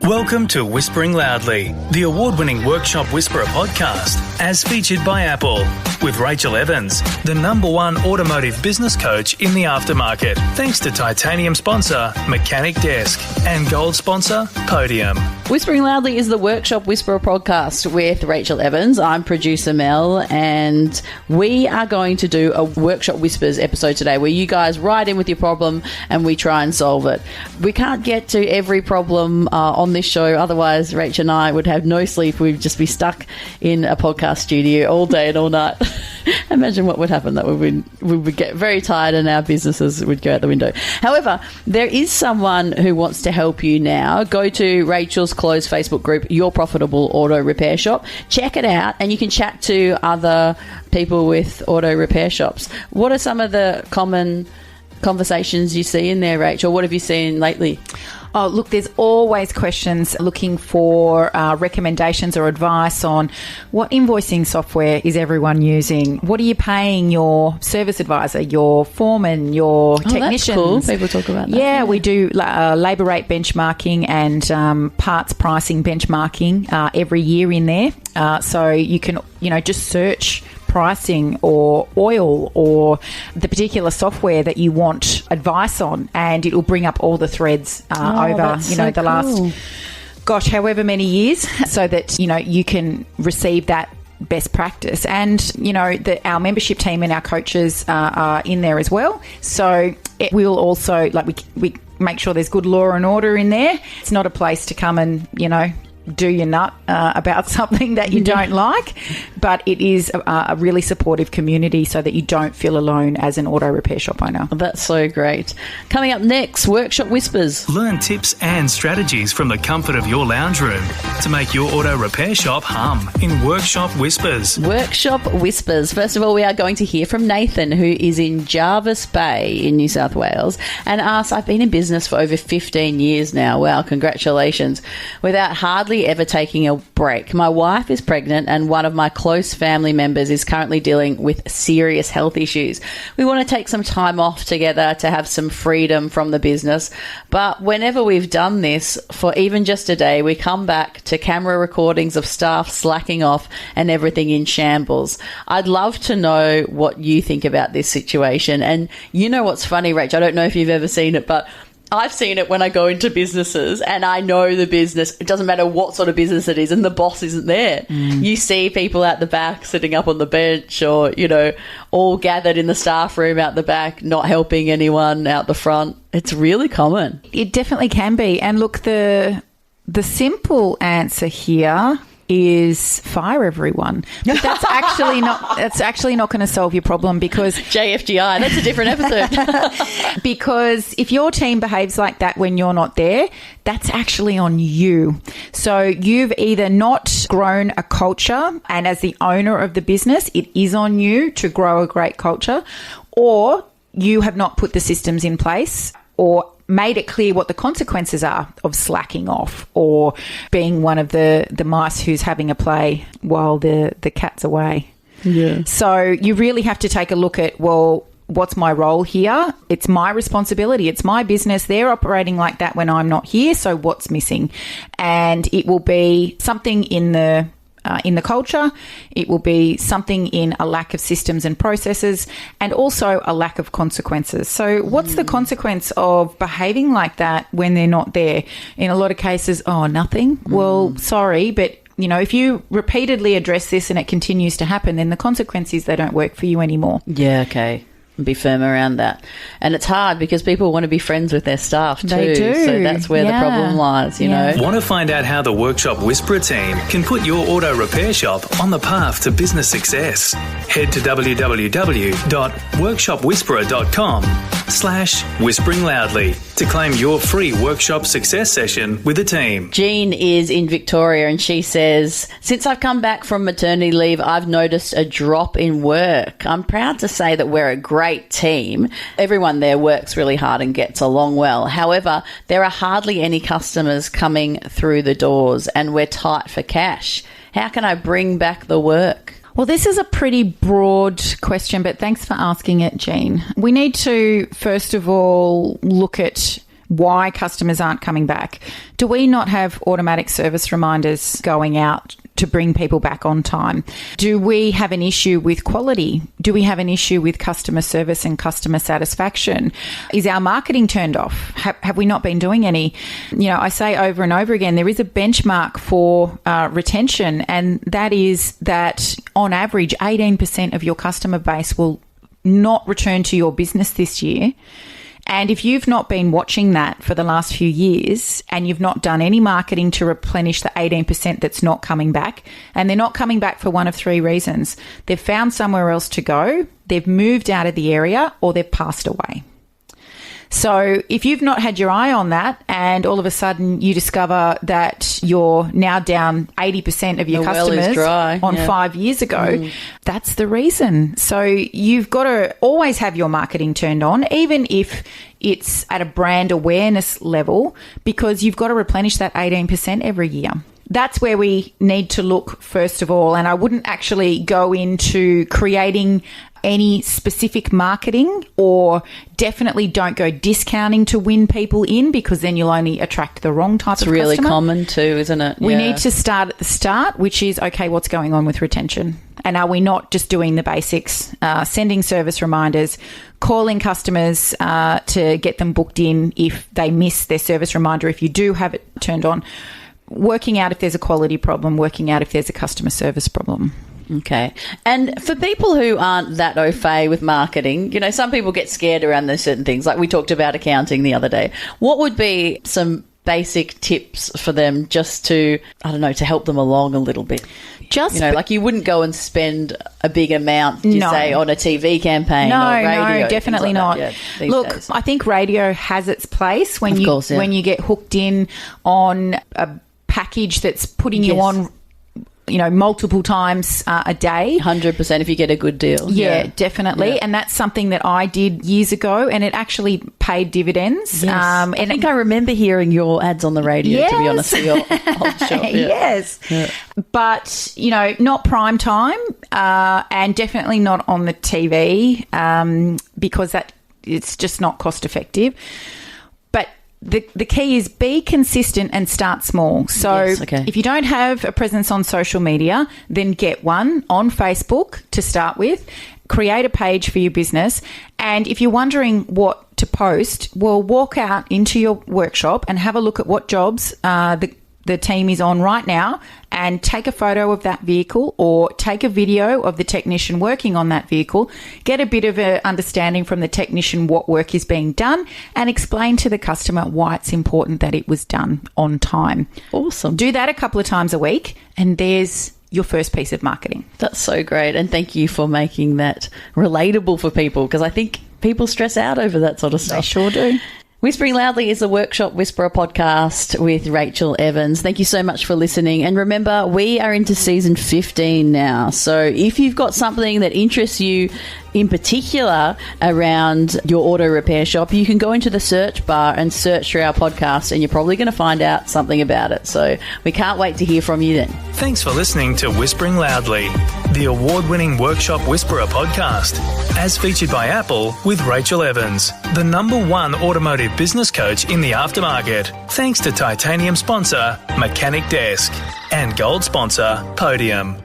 Welcome to Whispering Loudly, the award-winning Workshop Whisperer podcast, as featured by Apple, with Rachel Evans, the #1 automotive business coach in the aftermarket, thanks to titanium sponsor Mechanic Desk and gold sponsor Podium. Whispering Loudly is the Workshop Whisperer podcast with Rachel Evans. I'm producer Mel, and we are going to do a Workshop Whispers episode today where you guys write in with your problem and we try and solve it. We can't get to every problem on this show, otherwise Rachel and I would have no sleep. We'd just be stuck in a podcast studio all day and all night. Imagine what would happen. That we would get very tired and our businesses would go out the window. However, there is someone who wants to help you now. Go to Rachel's closed Facebook group, Your Profitable Auto Repair Shop. Check it out and you can chat to other people with auto repair shops. What are some of the common conversations you see in there, Rachel? What have you seen lately? Oh, look, there's always questions looking for recommendations or advice on what invoicing software is everyone using? What are you paying your service advisor, your foreman, your technicians? That's cool. People talk about that. Yeah, we do labour rate benchmarking and parts pricing benchmarking every year in there. So you can, just search pricing or oil or the particular software that you want advice on, and it will bring up all the threads over the last however many years, so that you can receive that best practice. And our membership team and our coaches are in there as well, so it will also we make sure there's good law and order in there. It's not a place to come and do your nut about something that you don't like, but it is a really supportive community so that you don't feel alone as an auto repair shop owner. That's so great. Coming up next, Workshop Whispers. Learn tips and strategies from the comfort of your lounge room to make your auto repair shop hum in Workshop Whispers. Workshop Whispers. First of all, we are going to hear from Nathan, who is in Jervis Bay in New South Wales, and asks, I've been in business for over 15 years now. Wow, congratulations. Without hardly ever taking a break. My wife is pregnant and one of my close family members is currently dealing with serious health issues. We want to take some time off together to have some freedom from the business, but whenever we've done this for even just a day, we come back to camera recordings of staff slacking off and everything in shambles. I'd love to know what you think about this situation. And you know what's funny, Rach? I don't know if you've ever seen it, but I've seen it when I go into businesses and I know the business. It doesn't matter what sort of business it is and the boss isn't there. You see people out the back sitting up on the bench or, all gathered in the staff room out the back, not helping anyone out the front. It's really common. It definitely can be. And look, the simple answer here is fire everyone. But that's actually not going to solve your problem, because JFGI, that's a different episode. Because if your team behaves like that when you're not there, that's actually on you. So you've either not grown a culture, and as the owner of the business, it is on you to grow a great culture, or you have not put the systems in place or made it clear what the consequences are of slacking off or being one of the mice who's having a play while the cat's away. Yeah. So you really have to take a look at, well, what's my role here? It's my responsibility. It's my business. They're operating like that when I'm not here. So what's missing? And it will be something in the culture. It will be something in a lack of systems and processes, and also a lack of consequences. So what's the consequence of behaving like that when they're not there? In a lot of cases, nothing. Well, sorry, but if you repeatedly address this and it continues to happen, then the consequence is they don't work for you anymore. Yeah, okay. Be firm around that. And it's hard because people want to be friends with their staff too. They do. So that's where the problem lies, you know. Want to find out how the Workshop Whisperer team can put your auto repair shop on the path to business success? Head to www.workshopwhisperer.com/whispering loudly to claim your free workshop success session with the team. Jean is in Victoria and she says, since I've come back from maternity leave, I've noticed a drop in work. I'm proud to say that we're a great team. Everyone there works really hard and gets along well. However, there are hardly any customers coming through the doors and we're tight for cash. How can I bring back the work? Well, this is a pretty broad question, but thanks for asking it, Jean. We need to, first of all, look at why customers aren't coming back. Do we not have automatic service reminders going out to bring people back on time? Do we have an issue with quality? Do we have an issue with customer service and customer satisfaction? Is our marketing turned off? Have we not been doing any? I say over and over again, there is a benchmark for retention, and that is that on average, 18% of your customer base will not return to your business this year. And if you've not been watching that for the last few years and you've not done any marketing to replenish the 18% that's not coming back, and they're not coming back for one of three reasons. They've found somewhere else to go, they've moved out of the area, or they've passed away. So if you've not had your eye on that and all of a sudden you discover that you're now down 80% of your customers on 5 years ago, that's the reason. So you've got to always have your marketing turned on, even if it's at a brand awareness level, because you've got to replenish that 18% every year. That's where we need to look first of all. And I wouldn't actually go into creating any specific marketing, or definitely don't go discounting to win people in, because then you'll only attract the wrong type of customer. It's really common too, isn't it? We need to start at the start, which is, okay, what's going on with retention? And are we not just doing the basics, sending service reminders, calling customers to get them booked in if they miss their service reminder, if you do have it turned on, working out if there's a quality problem, working out if there's a customer service problem. Okay. And for people who aren't that au fait with marketing, some people get scared around those certain things. Like we talked about accounting the other day. What would be some basic tips for them just to, to help them along a little bit? Like you wouldn't go and spend a big amount, say, on a TV campaign or radio. No, definitely not. Look, days. I think radio has its place when you get hooked in on a package that's putting you on multiple times a day. 100% if you get a good deal. Yeah, definitely. Yeah. And that's something that I did years ago, and it actually paid dividends. Yes. And I think I remember hearing your ads on the radio, to be honest, for your old shop. Yeah. Yes. Yeah. But, not prime time and definitely not on the TV because it's just not cost effective. But the key is be consistent and start small. So if you don't have a presence on social media, then get one on Facebook to start with. Create a page for your business. And if you're wondering what to post, well, walk out into your workshop and have a look at what jobs the team is on right now, and take a photo of that vehicle or take a video of the technician working on that vehicle. Get a bit of an understanding from the technician what work is being done, and explain to the customer why it's important that it was done on time. Awesome. Do that a couple of times a week, and there's your first piece of marketing. That's so great. And thank you for making that relatable for people, because I think people stress out over that sort of stuff. They sure do. Whispering Loudly is the Workshop Whisperer podcast with Rachel Evans. Thank you so much for listening. And remember, we are into season 15 now. So if you've got something that interests you in particular around your auto repair shop, you can go into the search bar and search for our podcast, and you're probably going to find out something about it. So we can't wait to hear from you then. Thanks for listening to Whispering Loudly, the award-winning Workshop Whisperer podcast, as featured by Apple with Rachel Evans, the #1 automotive business coach in the aftermarket. Thanks to titanium sponsor Mechanic Desk and gold sponsor Podium.